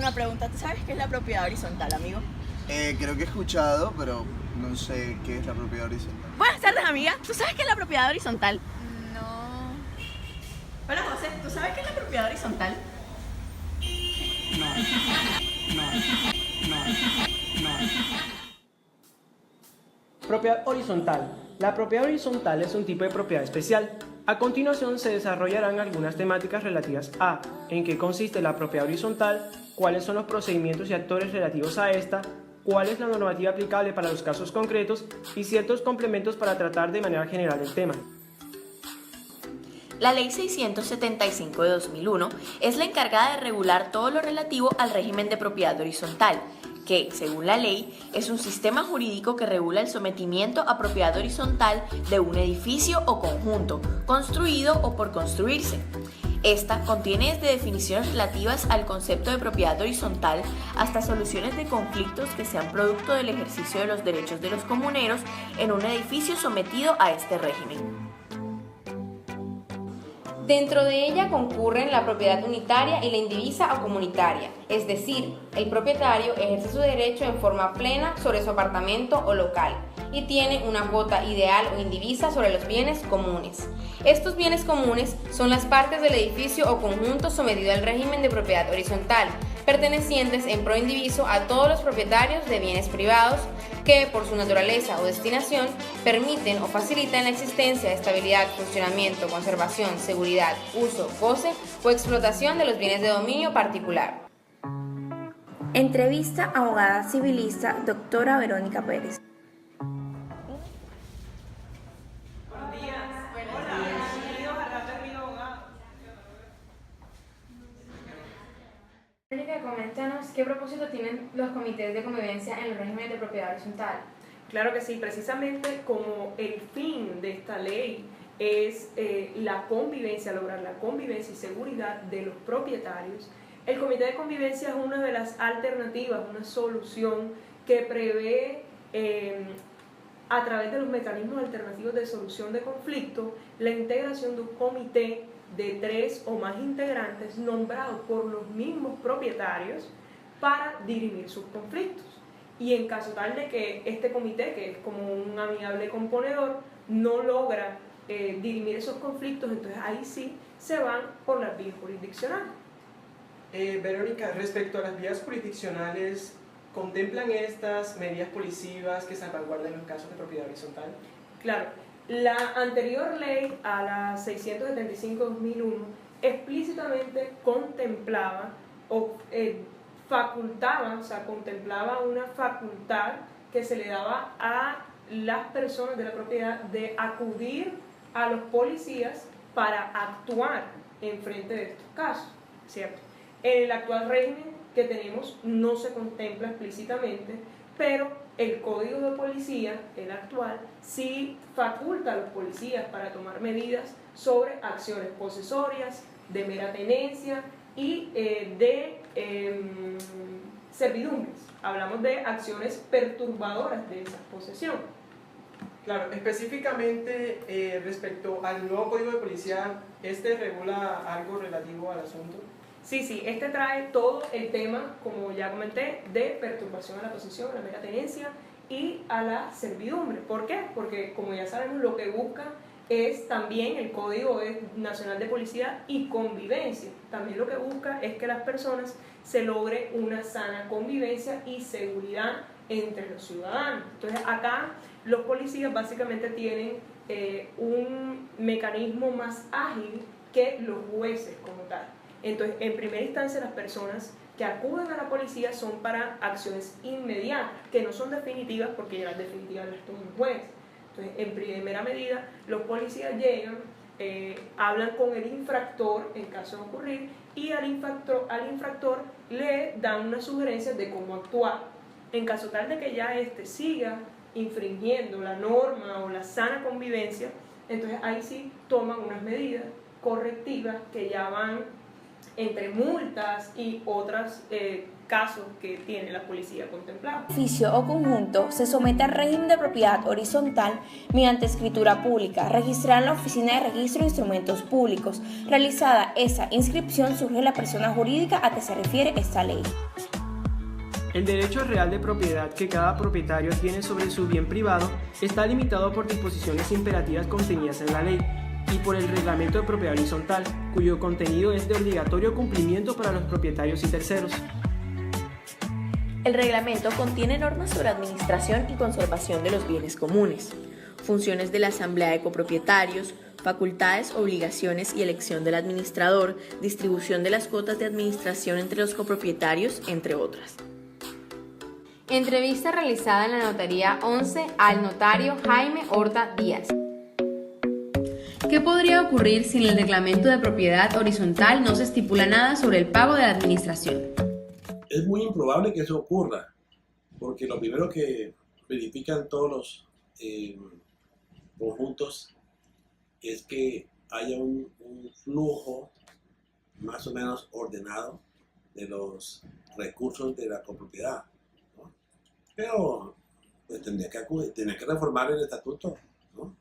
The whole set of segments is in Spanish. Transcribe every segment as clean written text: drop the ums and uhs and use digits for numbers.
una pregunta. ¿Tú sabes qué es la propiedad horizontal, amigo? Creo que he escuchado, pero no sé qué es la propiedad horizontal. Buenas tardes, amiga. ¿Tú sabes qué es la propiedad horizontal? No. Hola, José. ¿Tú sabes qué es la propiedad horizontal? Propiedad horizontal. La propiedad horizontal es un tipo de propiedad especial. A continuación se desarrollarán algunas temáticas relativas a en qué consiste la propiedad horizontal, cuáles son los procedimientos y actores relativos a esta, cuál es la normativa aplicable para los casos concretos y ciertos complementos para tratar de manera general el tema. La Ley 675 de 2001 es la encargada de regular todo lo relativo al régimen de propiedad horizontal, que, según la ley, es un sistema jurídico que regula el sometimiento a propiedad horizontal de un edificio o conjunto, construido o por construirse. Esta contiene desde definiciones relativas al concepto de propiedad horizontal hasta soluciones de conflictos que sean producto del ejercicio de los derechos de los comuneros en un edificio sometido a este régimen. Dentro de ella concurren la propiedad unitaria y la indivisa o comunitaria, es decir, el propietario ejerce su derecho en forma plena sobre su apartamento o local y tiene una cuota ideal o indivisa sobre los bienes comunes. Estos bienes comunes son las partes del edificio o conjunto sometido al régimen de propiedad horizontal, pertenecientes en pro indiviso a todos los propietarios de bienes privados que, por su naturaleza o destinación, permiten o facilitan la existencia, estabilidad, funcionamiento, conservación, seguridad, uso, goce o explotación de los bienes de dominio particular. Entrevista abogada civilista doctora Verónica Pérez. Verónica, coméntanos qué propósito tienen los comités de convivencia en los regímenes de propiedad horizontal. Claro que sí, precisamente como el fin de esta ley es la convivencia, lograr la convivencia y seguridad de los propietarios, el comité de convivencia es una de las alternativas, una solución que prevé a través de los mecanismos alternativos de solución de conflictos la integración de un comité de 3 o más integrantes nombrados por los mismos propietarios para dirimir sus conflictos. Y en caso tal de que este comité, que es como un amigable componedor, no logra dirimir esos conflictos, entonces ahí sí se van por las vías jurisdiccionales. Verónica, respecto a las vías jurisdiccionales, ¿contemplan estas medidas policivas que salvaguarden los casos de propiedad horizontal? Claro, la anterior ley a la 675-2001 explícitamente contemplaba o facultaba, o sea, contemplaba una facultad que se le daba a las personas de la propiedad de acudir a los policías para actuar en frente de estos casos, ¿cierto? En el actual régimen que tenemos no se contempla explícitamente, pero el Código de Policía, el actual, sí faculta a los policías para tomar medidas sobre acciones posesorias, de mera tenencia y de servidumbres. Hablamos de acciones perturbadoras de esa posesión. Claro, específicamente respecto al nuevo Código de Policía, ¿este regula algo relativo al asunto? Sí, este trae todo el tema, como ya comenté, de perturbación a la posesión, a la mera tenencia y a la servidumbre. ¿Por qué? Porque, como ya sabemos, lo que busca es también el Código Nacional de Policía y convivencia. También lo que busca es que las personas se logre una sana convivencia y seguridad entre los ciudadanos. Entonces, acá los policías básicamente tienen un mecanismo más ágil que los jueces como tal. Entonces, en primera instancia, las personas que acuden a la policía son para acciones inmediatas, que no son definitivas porque ya las definitivas las toma un juez. Entonces, en primera medida, los policías llegan, hablan con el infractor en caso de ocurrir y al infractor le dan unas sugerencias de cómo actuar. En caso tal de que ya éste siga infringiendo la norma o la sana convivencia, entonces ahí sí toman unas medidas correctivas que ya van entre multas y otros casos que tiene la policía contemplados. Edificio o conjunto se somete al régimen de propiedad horizontal mediante escritura pública, registrada en la Oficina de Registro de Instrumentos Públicos. Realizada esa inscripción surge la persona jurídica a que se refiere esta ley. El derecho real de propiedad que cada propietario tiene sobre su bien privado está limitado por disposiciones imperativas contenidas en la ley y por el Reglamento de Propiedad Horizontal, cuyo contenido es de obligatorio cumplimiento para los propietarios y terceros. El reglamento contiene normas sobre administración y conservación de los bienes comunes, funciones de la asamblea de copropietarios, facultades, obligaciones y elección del administrador, distribución de las cuotas de administración entre los copropietarios, entre otras. Entrevista realizada en la Notaría 11 al notario Jaime Horta Díaz. ¿Qué podría ocurrir si en el reglamento de propiedad horizontal no se estipula nada sobre el pago de la administración? Es muy improbable que eso ocurra, porque lo primero que verifican todos los conjuntos es que haya un flujo más o menos ordenado de los recursos de la copropiedad, ¿no? Pero pues, tendría que reformar el estatuto, ¿no?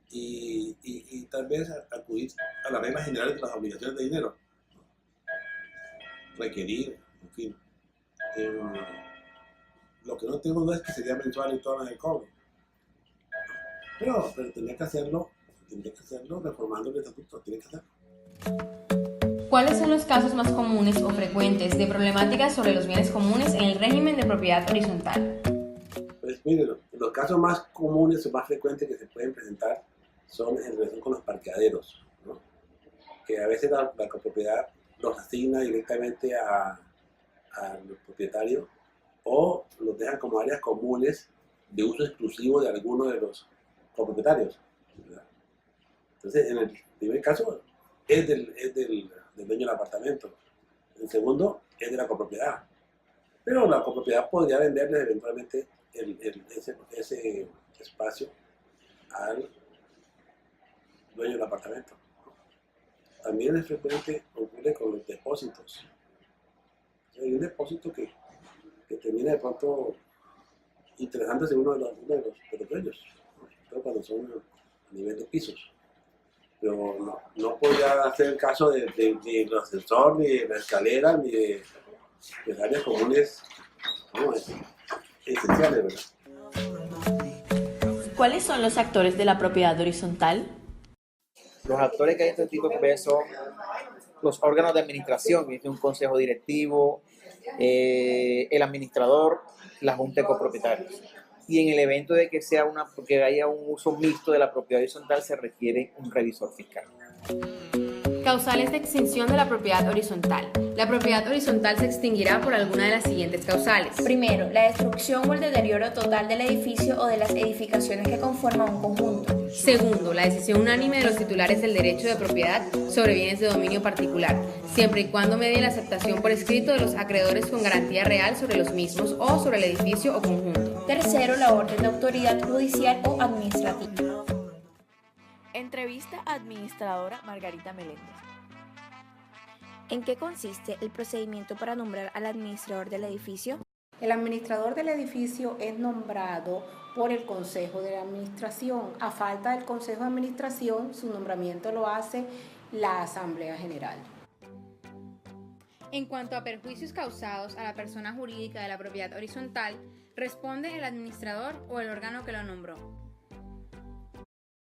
Y tal vez acudir a las reglas generales de las obligaciones de dinero, ¿no? Requerir, en fin. Lo que no tengo duda es que sería mensual y todo el cobro. Pero tendría que hacerlo reformando el estatuto, tiene que hacerlo. ¿Cuáles son los casos más comunes o frecuentes de problemáticas sobre los bienes comunes en el régimen de propiedad horizontal? Pues miren, los casos más comunes o más frecuentes que se pueden presentar son en relación con los parqueaderos, ¿no? Que a veces la copropiedad los asigna directamente al propietario o los dejan como áreas comunes de uso exclusivo de alguno de los copropietarios, ¿verdad? Entonces, en el primer caso es del dueño del apartamento, en el segundo es de la copropiedad, pero la copropiedad podría venderle eventualmente ese espacio al dueño del apartamento. También es frecuente, ocurre con los depósitos. Hay un depósito que termina de pronto interesándose uno de los dueños, ¿no? Cuando son a nivel de pisos. Pero no podría ser el caso del ascensor, ni de la escalera, ni de las áreas comunes, ¿no? Esenciales, ¿verdad? ¿Cuáles son los actores de la propiedad horizontal? Los actores que hay en este tipo de propiedades son los órganos de administración, es un consejo directivo, el administrador, la junta de copropietarios. Y en el evento de que haya un uso mixto de la propiedad horizontal, se requiere un revisor fiscal. Causales de extinción de la propiedad horizontal. La propiedad horizontal se extinguirá por alguna de las siguientes causales. Primero, la destrucción o el deterioro total del edificio o de las edificaciones que conforman un conjunto. Segundo, la decisión unánime de los titulares del derecho de propiedad sobre bienes de dominio particular, siempre y cuando medie la aceptación por escrito de los acreedores con garantía real sobre los mismos o sobre el edificio o conjunto. Tercero, la orden de autoridad judicial o administrativa. Entrevista a administradora Margarita Meléndez. ¿En qué consiste el procedimiento para nombrar al administrador del edificio? El administrador del edificio es nombrado por el Consejo de Administración. A falta del Consejo de Administración, su nombramiento lo hace la Asamblea General. En cuanto a perjuicios causados a la persona jurídica de la propiedad horizontal, responde el administrador o el órgano que lo nombró.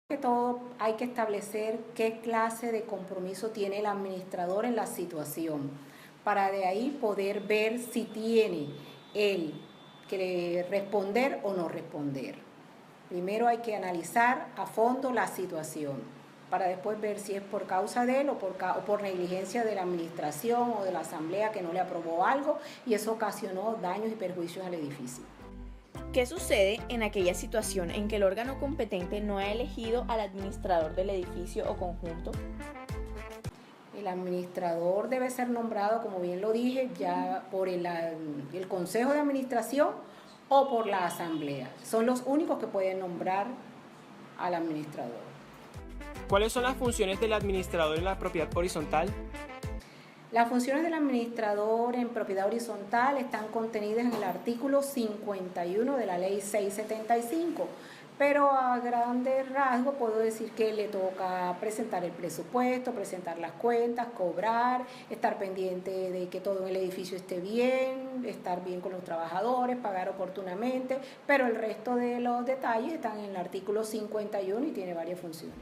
Que todo hay que establecer qué clase de compromiso tiene el administrador en la situación, para de ahí poder ver si tiene él que responder o no responder. Primero hay que analizar a fondo la situación, para después ver si es por causa de él o por negligencia de la administración o de la asamblea que no le aprobó algo y eso ocasionó daños y perjuicios al edificio. ¿Qué sucede en aquella situación en que el órgano competente no ha elegido al administrador del edificio o conjunto? El administrador debe ser nombrado, como bien lo dije, ya por el Consejo de Administración o por la Asamblea. Son los únicos que pueden nombrar al administrador. ¿Cuáles son las funciones del administrador en la propiedad horizontal? Las funciones del administrador en propiedad horizontal están contenidas en el artículo 51 de la Ley 675. pero a grandes rasgos puedo decir que le toca presentar el presupuesto, presentar las cuentas, cobrar, estar pendiente de que todo en el edificio esté bien, estar bien con los trabajadores, pagar oportunamente, pero el resto de los detalles están en el artículo 51 y tiene varias funciones.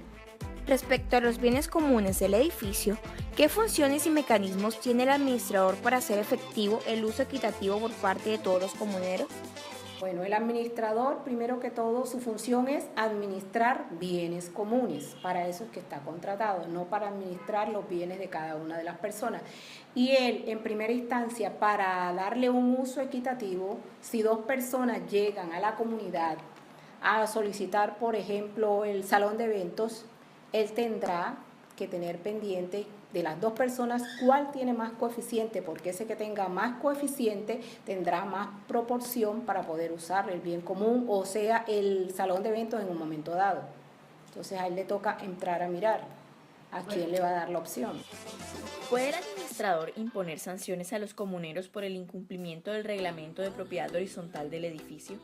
Respecto a los bienes comunes del edificio, ¿qué funciones y mecanismos tiene el administrador para hacer efectivo el uso equitativo por parte de todos los comuneros? Bueno, el administrador, primero que todo, su función es administrar bienes comunes. Para eso es que está contratado, no para administrar los bienes de cada una de las personas. Y él, en primera instancia, para darle un uso equitativo, si dos personas llegan a la comunidad a solicitar, por ejemplo, el salón de eventos, él tendrá que tener pendiente de las dos personas cuál tiene más coeficiente, porque ese que tenga más coeficiente tendrá más proporción para poder usar el bien común, o sea, el salón de eventos en un momento dado. Entonces a él le toca entrar a mirar a quién le va a dar la opción. ¿Puede el administrador imponer sanciones a los comuneros por el incumplimiento del reglamento de propiedad horizontal del edificio?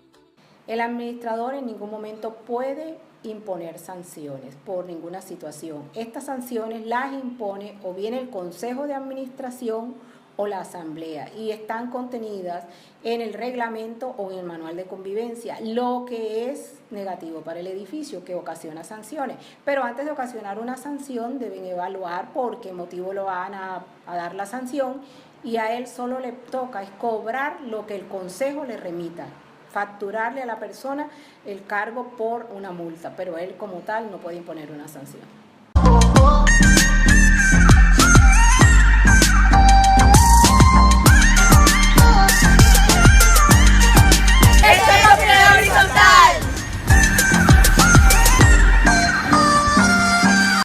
El administrador en ningún momento puede imponer sanciones por ninguna situación. Estas sanciones las impone o bien el Consejo de Administración o la Asamblea y están contenidas en el reglamento o en el manual de convivencia, lo que es negativo para el edificio, que ocasiona sanciones. Pero antes de ocasionar una sanción deben evaluar por qué motivo lo van a dar la sanción, y a él solo le toca es cobrar lo que el Consejo le remita, facturarle a la persona el cargo por una multa, pero él como tal no puede imponer una sanción.